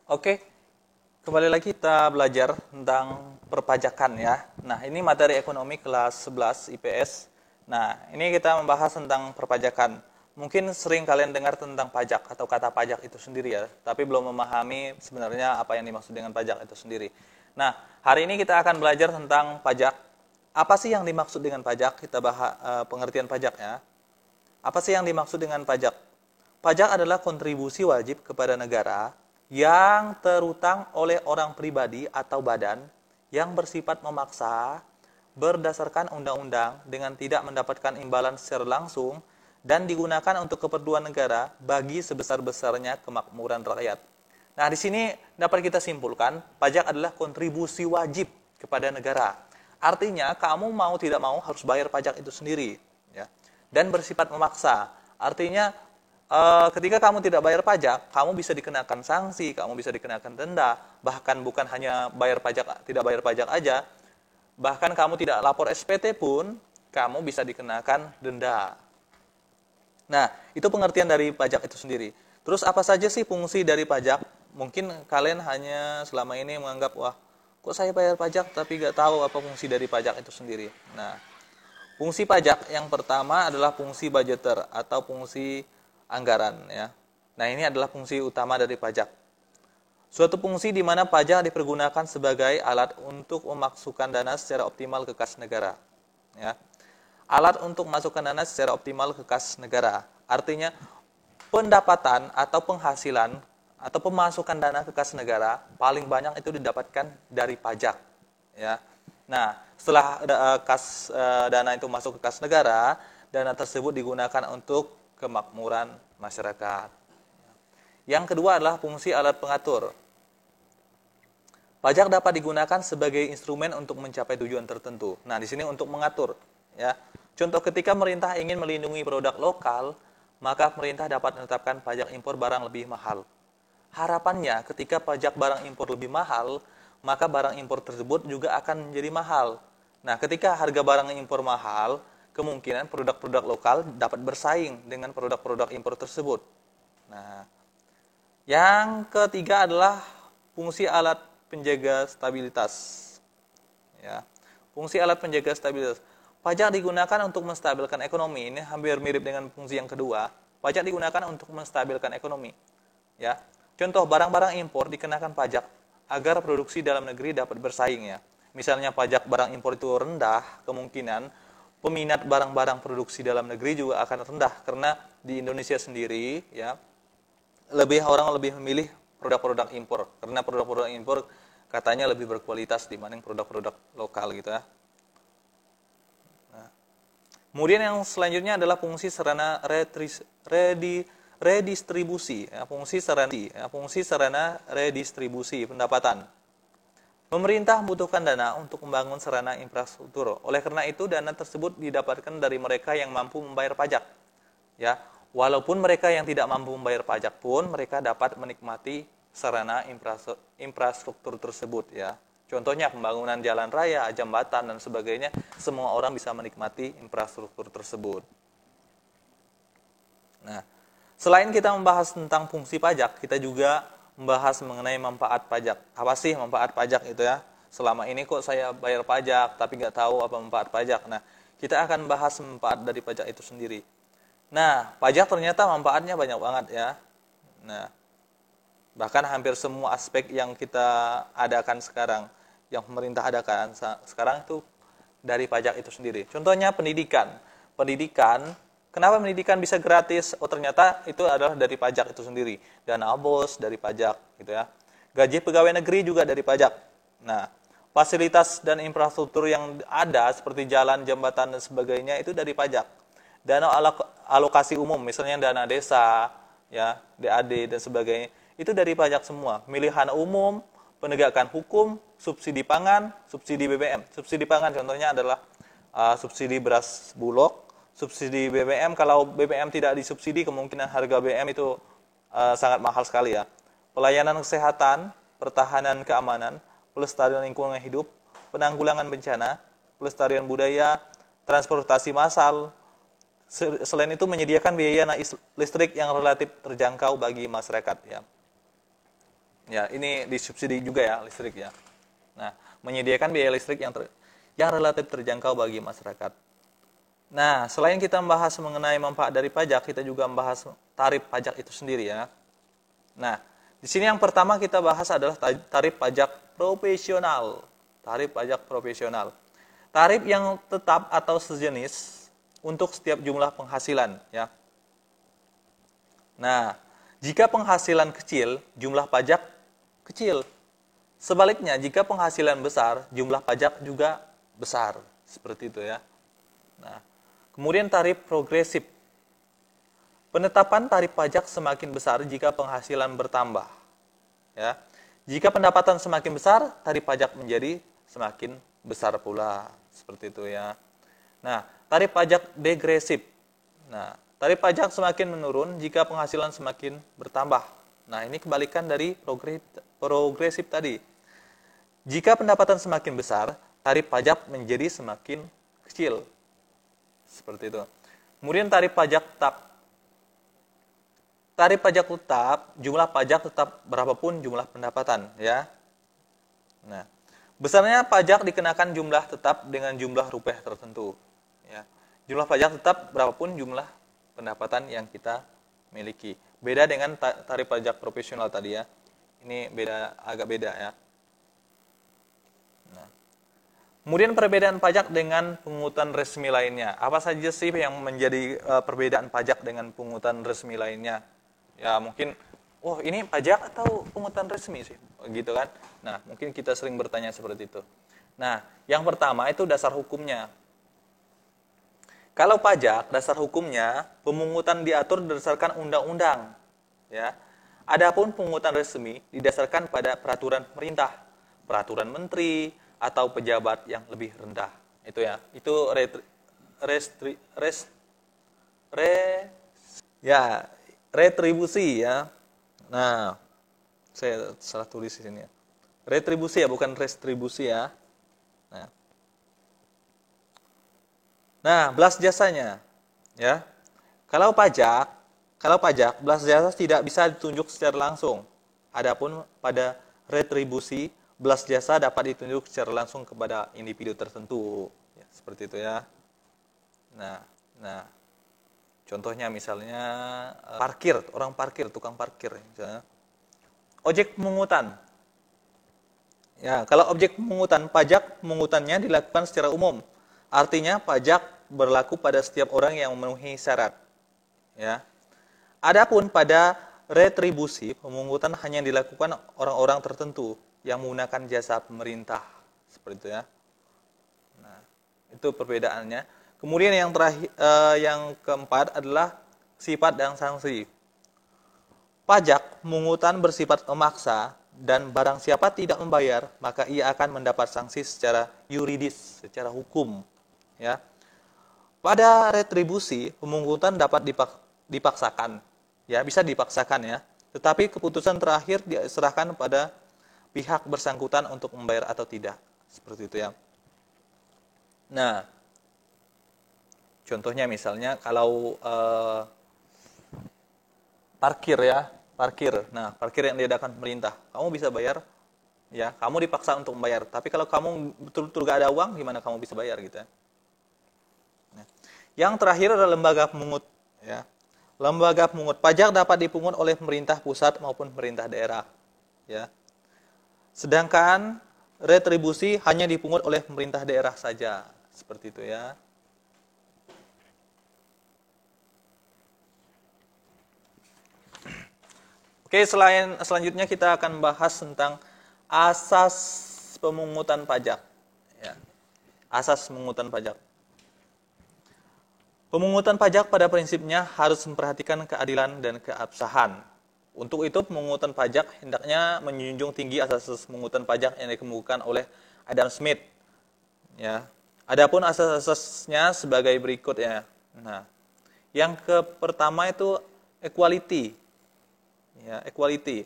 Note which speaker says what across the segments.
Speaker 1: Oke, kembali lagi kita belajar tentang perpajakan ya. Nah, ini materi ekonomi kelas 11 IPS. Nah, ini kita membahas tentang perpajakan. Mungkin sering kalian dengar tentang pajak atau kata pajak itu sendiri ya, tapi belum memahami sebenarnya apa yang dimaksud dengan pajak itu sendiri. Nah, hari ini kita akan belajar tentang pajak. Apa sih yang dimaksud dengan pajak? Kita bahas pengertian pajak ya. Apa sih yang dimaksud dengan pajak? Pajak adalah kontribusi wajib kepada negara yang terutang oleh orang pribadi atau badan yang bersifat memaksa berdasarkan undang-undang dengan tidak mendapatkan imbalan secara langsung dan digunakan untuk keperluan negara bagi sebesar-besarnya kemakmuran rakyat. Nah, di sini dapat kita simpulkan, pajak adalah kontribusi wajib kepada negara. Artinya, kamu mau tidak mau harus bayar pajak itu sendiri, ya. Dan bersifat memaksa. Artinya, ketika kamu tidak bayar pajak, kamu bisa dikenakan sanksi, kamu bisa dikenakan denda, bahkan bukan hanya bayar pajak, tidak bayar pajak aja, bahkan kamu tidak lapor SPT pun, kamu bisa dikenakan denda. Nah, itu pengertian dari pajak itu sendiri. Terus apa saja sih fungsi dari pajak? Mungkin kalian hanya selama ini menganggap, wah, kok saya bayar pajak tapi nggak tahu apa fungsi dari pajak itu sendiri. Nah, fungsi pajak yang pertama adalah fungsi budgeter atau fungsi anggaran ya. Nah, ini adalah fungsi utama dari pajak. Suatu fungsi di mana pajak dipergunakan sebagai alat untuk memasukkan dana secara optimal ke kas negara ya. Alat untuk memasukkan dana secara optimal ke kas negara. Artinya pendapatan atau penghasilan atau pemasukan dana ke kas negara paling banyak itu didapatkan dari pajak ya. Nah, setelah dana itu masuk ke kas negara, dana tersebut digunakan untuk kemakmuran masyarakat. Yang kedua adalah fungsi alat pengatur. Pajak dapat digunakan sebagai instrumen untuk mencapai tujuan tertentu. Nah, di sini untuk mengatur ya. Contoh ketika pemerintah ingin melindungi produk lokal, maka pemerintah dapat menetapkan pajak impor barang lebih mahal. Harapannya ketika pajak barang impor lebih mahal, maka barang impor tersebut juga akan menjadi mahal. Nah, ketika harga barang impor mahal, kemungkinan produk-produk lokal dapat bersaing dengan produk-produk impor tersebut. Nah, yang ketiga adalah fungsi alat penjaga stabilitas. Ya, fungsi alat penjaga stabilitas. Pajak digunakan untuk menstabilkan ekonomi. Ini hampir mirip dengan fungsi yang kedua. Pajak digunakan untuk menstabilkan ekonomi. Ya, contoh barang-barang impor dikenakan pajak agar produksi dalam negeri dapat bersaing ya. Misalnya pajak barang impor itu rendah, kemungkinan peminat barang-barang produksi dalam negeri juga akan rendah karena di Indonesia sendiri ya orang lebih memilih produk-produk impor karena produk-produk impor katanya lebih berkualitas dibanding produk-produk lokal gitu ya. Nah, kemudian yang selanjutnya adalah fungsi sarana redistribusi, ya, fungsi sarana redistribusi pendapatan. Pemerintah membutuhkan dana untuk membangun sarana infrastruktur. Oleh karena itu, dana tersebut didapatkan dari mereka yang mampu membayar pajak. Ya, walaupun mereka yang tidak mampu membayar pajak pun, mereka dapat menikmati sarana infrastruktur tersebut. Ya, contohnya pembangunan jalan raya, jembatan dan sebagainya. Semua orang bisa menikmati infrastruktur tersebut. Nah, selain kita membahas tentang fungsi pajak, kita juga membahas mengenai manfaat pajak. Apa sih manfaat pajak itu ya? Selama ini kok saya bayar pajak, tapi nggak tahu apa manfaat pajak. Nah, kita akan bahas manfaat dari pajak itu sendiri. Nah, pajak ternyata manfaatnya banyak banget ya. Nah, bahkan hampir semua aspek yang kita adakan sekarang, yang pemerintah adakan sekarang itu dari pajak itu sendiri. Contohnya pendidikan. Kenapa pendidikan bisa gratis? Oh, ternyata itu adalah dari pajak itu sendiri. Dana BOS dari pajak gitu ya. Gaji pegawai negeri juga dari pajak. Nah, fasilitas dan infrastruktur yang ada seperti jalan, jembatan dan sebagainya itu dari pajak. Dana alokasi umum, misalnya dana desa, ya, DAD dan sebagainya, itu dari pajak semua. Pemilihan umum, penegakan hukum, subsidi pangan, subsidi BBM. Subsidi pangan contohnya adalah subsidi beras bulog, subsidi BBM. Kalau BBM tidak disubsidi, kemungkinan harga BBM itu sangat mahal sekali ya. Pelayanan kesehatan, pertahanan keamanan, pelestarian lingkungan hidup, penanggulangan bencana, pelestarian budaya, transportasi massal. Selain itu menyediakan biaya listrik yang relatif terjangkau bagi masyarakat ya. Ya, ini disubsidi juga ya listrik ya. Nah, menyediakan biaya listrik yang relatif terjangkau bagi masyarakat. Nah, selain kita membahas mengenai manfaat dari pajak, kita juga membahas tarif pajak itu sendiri ya. Nah, di sini yang pertama kita bahas adalah tarif pajak profesional. Tarif pajak profesional. Tarif yang tetap atau sejenis untuk setiap jumlah penghasilan ya. Nah, jika penghasilan kecil, jumlah pajak kecil. Sebaliknya, jika penghasilan besar, jumlah pajak juga besar. Seperti itu ya. Nah, kemudian tarif progresif. Penetapan tarif pajak semakin besar jika penghasilan bertambah. Ya. Jika pendapatan semakin besar, tarif pajak menjadi semakin besar pula. Seperti itu ya. Nah, tarif pajak degresif. Nah, tarif pajak semakin menurun jika penghasilan semakin bertambah. Nah, ini kebalikan dari progresif tadi. Jika pendapatan semakin besar, tarif pajak menjadi semakin kecil. Seperti itu. Kemudian tarif pajak tetap. Tarif pajak tetap, jumlah pajak tetap berapapun jumlah pendapatan, ya. Nah, besarnya pajak dikenakan jumlah tetap dengan jumlah rupiah tertentu, ya. Jumlah pajak tetap berapapun jumlah pendapatan yang kita miliki. Beda dengan tarif pajak profesional tadi ya. Ini agak beda ya. Nah. Kemudian perbedaan pajak dengan pungutan resmi lainnya. Apa saja sih yang menjadi perbedaan pajak dengan pungutan resmi lainnya? Ya mungkin, ini pajak atau pungutan resmi sih? Gitu kan. Nah, mungkin kita sering bertanya seperti itu. Nah, yang pertama itu dasar hukumnya. Kalau pajak, dasar hukumnya, pemungutan diatur berdasarkan undang-undang. Ya. Adapun pungutan resmi didasarkan pada peraturan pemerintah, peraturan menteri, atau pejabat yang lebih rendah. Itu ya. Itu retribusi ya. Nah, saya salah tulis di sini ya. Retribusi ya, bukan restribusi ya. Nah, belas jasanya ya. Kalau pajak, belas jasa tidak bisa ditunjuk secara langsung. Adapun pada retribusi, belas jasa dapat ditunjuk secara langsung kepada individu tertentu. Ya, seperti itu ya. Nah, contohnya misalnya orang parkir, tukang parkir. Misalnya. Ojek pemungutan. Ya, kalau objek pemungutan, pajak pemungutannya dilakukan secara umum. Artinya pajak berlaku pada setiap orang yang memenuhi syarat. Ya. Adapun pada retribusi, pemungutan hanya dilakukan orang-orang tertentu yang menggunakan jasa pemerintah. Seperti itu ya. Nah, itu perbedaannya. Kemudian yang terakhir, yang keempat adalah sifat dan sanksi. Pajak pemungutan bersifat memaksa dan barang siapa tidak membayar, maka ia akan mendapat sanksi secara yuridis, secara hukum. Ya. Pada retribusi, pemungutan dapat dipaksakan. Ya, bisa dipaksakan ya. Tetapi keputusan terakhir diserahkan pada pihak bersangkutan untuk membayar atau tidak. Seperti itu ya. Nah, contohnya misalnya kalau parkir ya, Nah, parkir yang diadakan pemerintah, kamu bisa bayar, ya, kamu dipaksa untuk membayar. Tapi kalau kamu betul-betul gak ada uang, gimana kamu bisa bayar gitu ya? Nah, yang terakhir adalah lembaga pemungut, ya. Lembaga pemungut pajak dapat dipungut oleh pemerintah pusat maupun pemerintah daerah, ya. Sedangkan retribusi hanya dipungut oleh pemerintah daerah saja, seperti itu ya. Oke, selanjutnya kita akan bahas tentang asas pemungutan pajak. Ya. Asas pemungutan pajak. Pemungutan pajak pada prinsipnya harus memperhatikan keadilan dan keabsahan. Untuk itu, pemungutan pajak hendaknya menjunjung tinggi asas pemungutan pajak yang dikemukakan oleh Adam Smith. Ya. Adapun asas-asasnya sebagai berikut ya. Nah, yang pertama itu equality. Ya, equality.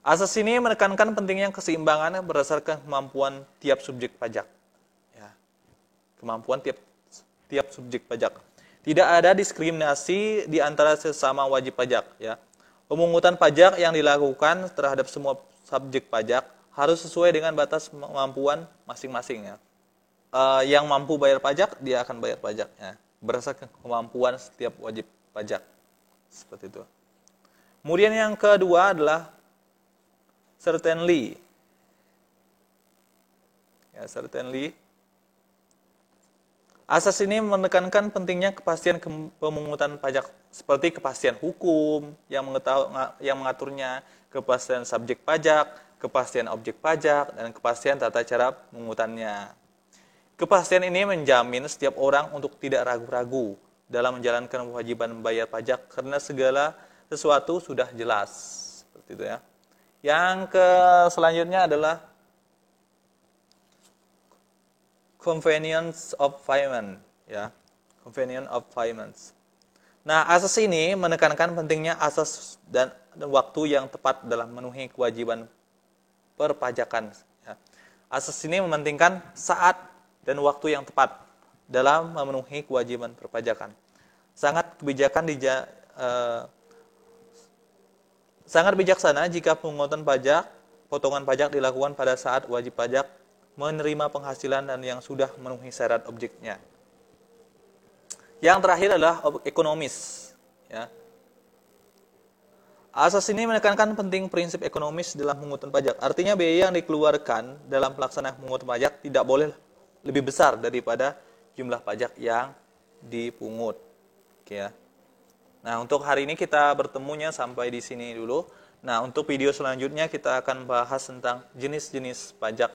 Speaker 1: Asas ini menekankan pentingnya keseimbangan berdasarkan kemampuan tiap subjek pajak. Ya, kemampuan tiap subjek pajak. Tidak ada diskriminasi di antara sesama wajib pajak. Ya, Pemungutan pajak yang dilakukan terhadap semua subjek pajak harus sesuai dengan batas kemampuan masing-masing ya. Yang mampu bayar pajak, dia akan bayar pajaknya berdasarkan kemampuan setiap wajib pajak. Seperti itu. Kemudian yang kedua adalah certainly. Ya, certainly. Asas ini menekankan pentingnya kepastian pemungutan pajak seperti kepastian hukum yang mengaturnya, kepastian subjek pajak, kepastian objek pajak, dan kepastian tata cara pemungutannya. Kepastian ini menjamin setiap orang untuk tidak ragu-ragu dalam menjalankan kewajiban membayar pajak karena segala sesuatu sudah jelas. Seperti itu ya. Yang selanjutnya adalah convenience of payment, ya. Convenience of payments. Nah, asas ini menekankan pentingnya asas dan waktu yang tepat dalam memenuhi kewajiban perpajakan. Ya. Asas ini mementingkan saat dan waktu yang tepat dalam memenuhi kewajiban perpajakan. Sangat bijaksana jika pemungutan pajak, potongan pajak dilakukan pada saat wajib pajak menerima penghasilan dan yang sudah memenuhi syarat objeknya. Yang terakhir adalah ekonomis. Ya. Asas ini menekankan penting prinsip ekonomis dalam pemungutan pajak. Artinya biaya yang dikeluarkan dalam pelaksanaan pemungutan pajak tidak boleh lebih besar daripada jumlah pajak yang dipungut. Oke ya. Nah, untuk hari ini kita bertemunya sampai di sini dulu. Nah, untuk video selanjutnya kita akan bahas tentang jenis-jenis pajak.